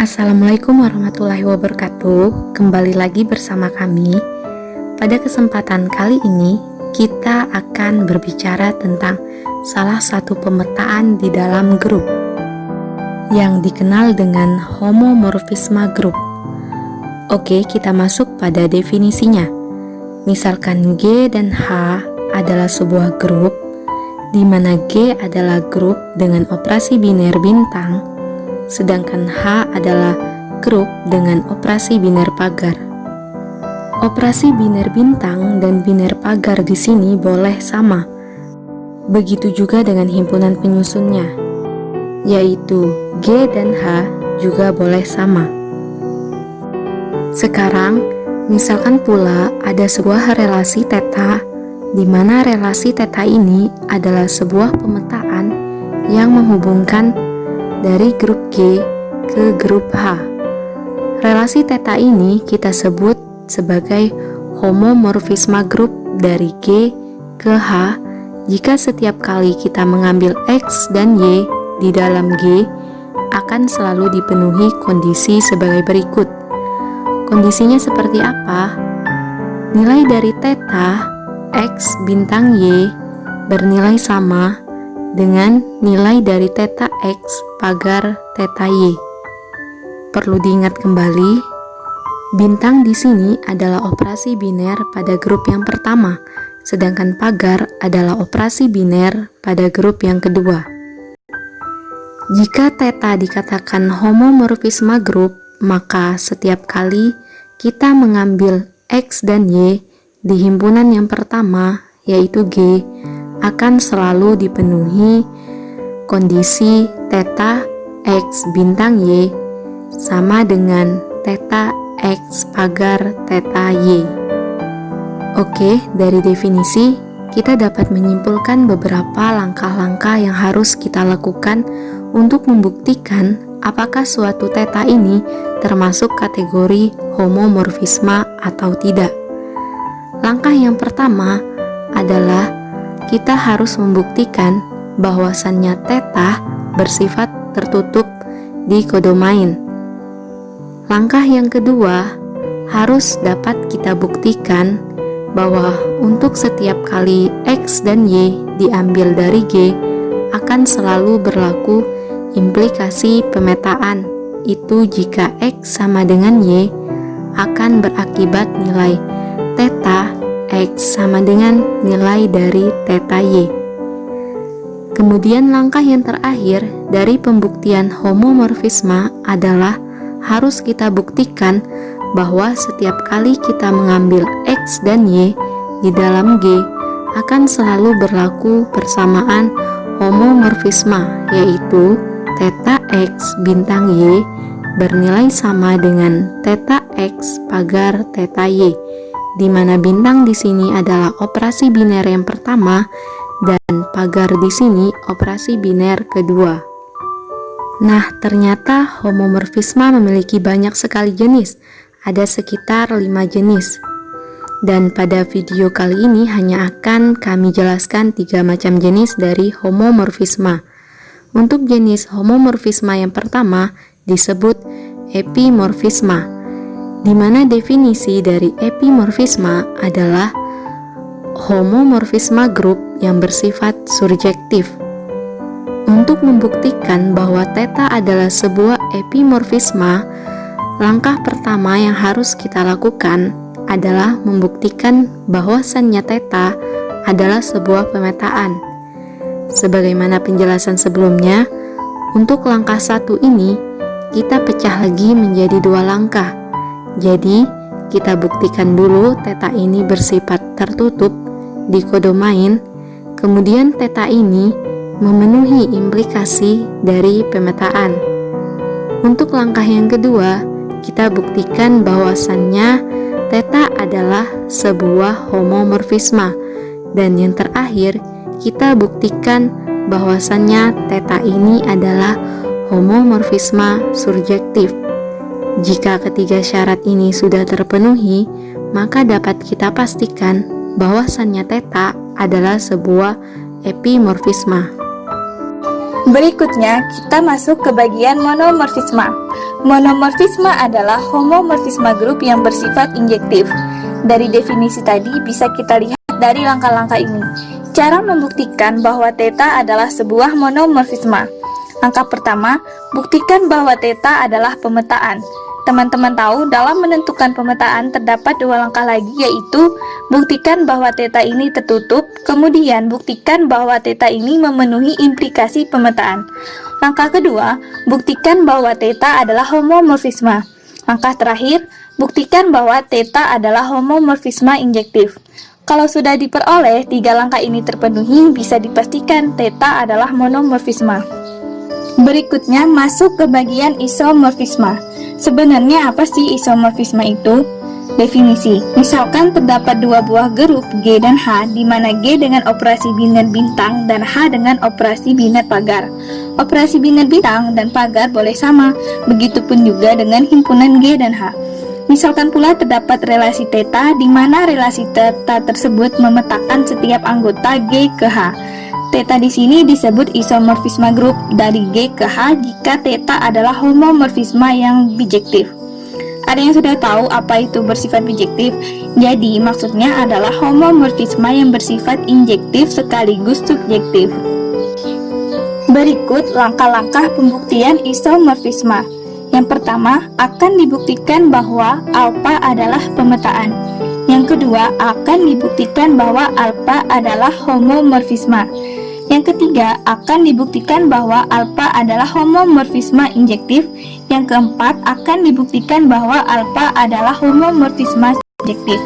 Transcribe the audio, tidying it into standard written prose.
Assalamualaikum warahmatullahi wabarakatuh. Kembali lagi bersama kami. Pada kesempatan kali ini, kita akan berbicara tentang salah satu pemetaan di dalam grup yang dikenal dengan homomorfisme grup. Oke, kita masuk pada definisinya. Misalkan G dan H adalah sebuah grup, di mana G adalah grup dengan operasi biner bintang, sedangkan H adalah grup dengan operasi biner pagar. Operasi biner bintang dan biner pagar di sini boleh sama. Begitu juga dengan himpunan penyusunnya, yaitu G dan H juga boleh sama. Sekarang, misalkan pula ada sebuah relasi theta, di mana relasi theta ini adalah sebuah pemetaan yang menghubungkan dari grup G ke grup H. Relasi theta ini kita sebut sebagai homomorfisme grup dari G ke H jika setiap kali kita mengambil X dan Y di dalam G akan selalu dipenuhi kondisi sebagai berikut. Kondisinya seperti apa? Nilai dari theta X bintang Y bernilai sama dengan nilai dari theta X pagar theta Y. Perlu diingat kembali, bintang di sini adalah operasi biner pada grup yang pertama, sedangkan pagar adalah operasi biner pada grup yang kedua. Jika theta dikatakan homomorfisme grup, maka setiap kali kita mengambil X dan Y di himpunan yang pertama, yaitu G, akan selalu dipenuhi kondisi theta X bintang Y sama dengan theta X pagar theta Y. Oke, dari definisi kita dapat menyimpulkan beberapa langkah-langkah yang harus kita lakukan untuk membuktikan apakah suatu theta ini termasuk kategori homomorfisme atau tidak. Langkah yang pertama adalah kita harus membuktikan bahwasannya theta bersifat tertutup di kodomain. Langkah yang kedua, harus dapat kita buktikan bahwa untuk setiap kali X dan Y diambil dari G akan selalu berlaku implikasi pemetaan. Itu jika X sama dengan Y akan berakibat nilai theta X sama dengan nilai dari theta Y. Kemudian langkah yang terakhir dari pembuktian homomorfisme adalah harus kita buktikan bahwa setiap kali kita mengambil X dan Y di dalam G akan selalu berlaku persamaan homomorfisme, yaitu theta X bintang Y bernilai sama dengan theta X pagar theta Y, di mana bintang di sini adalah operasi biner yang pertama dan pagar di sini operasi biner kedua. Nah, ternyata homomorfisme memiliki banyak sekali jenis, ada sekitar 5 jenis. Dan pada video kali ini hanya akan kami jelaskan 3 macam jenis dari homomorfisme. Untuk jenis homomorfisme yang pertama disebut epimorfisme, di mana definisi dari epimorfisme adalah homomorfisme grup yang bersifat surjektif. Untuk membuktikan bahwa theta adalah sebuah epimorfisme, langkah pertama yang harus kita lakukan adalah membuktikan bahwasannya theta adalah sebuah pemetaan. Sebagaimana penjelasan sebelumnya, untuk langkah 1 ini kita pecah lagi menjadi 2 langkah. Jadi, kita buktikan dulu theta ini bersifat tertutup di kodomain, kemudian theta ini memenuhi implikasi dari pemetaan. Untuk langkah yang kedua, kita buktikan bahwasannya theta adalah sebuah homomorfisme, dan yang terakhir, kita buktikan bahwasannya theta ini adalah homomorfisme surjektif. Jika ketiga syarat ini sudah terpenuhi, maka dapat kita pastikan bahwasannya theta adalah sebuah epimorfisme. Berikutnya, kita masuk ke bagian monomorfisme. Monomorfisme adalah homomorfisme grup yang bersifat injektif. Dari definisi tadi bisa kita lihat dari langkah-langkah ini. Cara membuktikan bahwa theta adalah sebuah monomorfisme. Langkah pertama, buktikan bahwa theta adalah pemetaan. Teman-teman tahu dalam menentukan pemetaan terdapat dua langkah lagi, yaitu buktikan bahwa theta ini tertutup, kemudian buktikan bahwa theta ini memenuhi implikasi pemetaan. Langkah kedua, buktikan bahwa theta adalah homomorfisme. Langkah terakhir, buktikan bahwa theta adalah homomorfisme injektif. Kalau sudah diperoleh tiga langkah ini terpenuhi, bisa dipastikan theta adalah monomorfisme. Berikutnya masuk ke bagian isomorfisme. Sebenarnya apa sih isomorfisme itu? Definisi. Misalkan terdapat dua buah grup G dan H, di mana G dengan operasi biner bintang dan H dengan operasi biner pagar. Operasi biner bintang dan pagar boleh sama, begitupun juga dengan himpunan G dan H. Misalkan pula terdapat relasi theta, di mana relasi theta tersebut memetakan setiap anggota G ke H. Theta di sini disebut isomorfisme grup dari G ke H jika theta adalah homomorfisme yang bijektif. Ada yang sudah tahu apa itu bersifat bijektif? Jadi maksudnya adalah homomorfisme yang bersifat injektif sekaligus subjektif. Berikut langkah-langkah pembuktian isomorfisme. Yang pertama, akan dibuktikan bahwa alfa adalah pemetaan. Yang kedua, akan dibuktikan bahwa alfa adalah homomorfisme. Yang ketiga, akan dibuktikan bahwa alfa adalah homomorfisme injektif. Yang keempat, akan dibuktikan bahwa alfa adalah homomorfisme subjektif.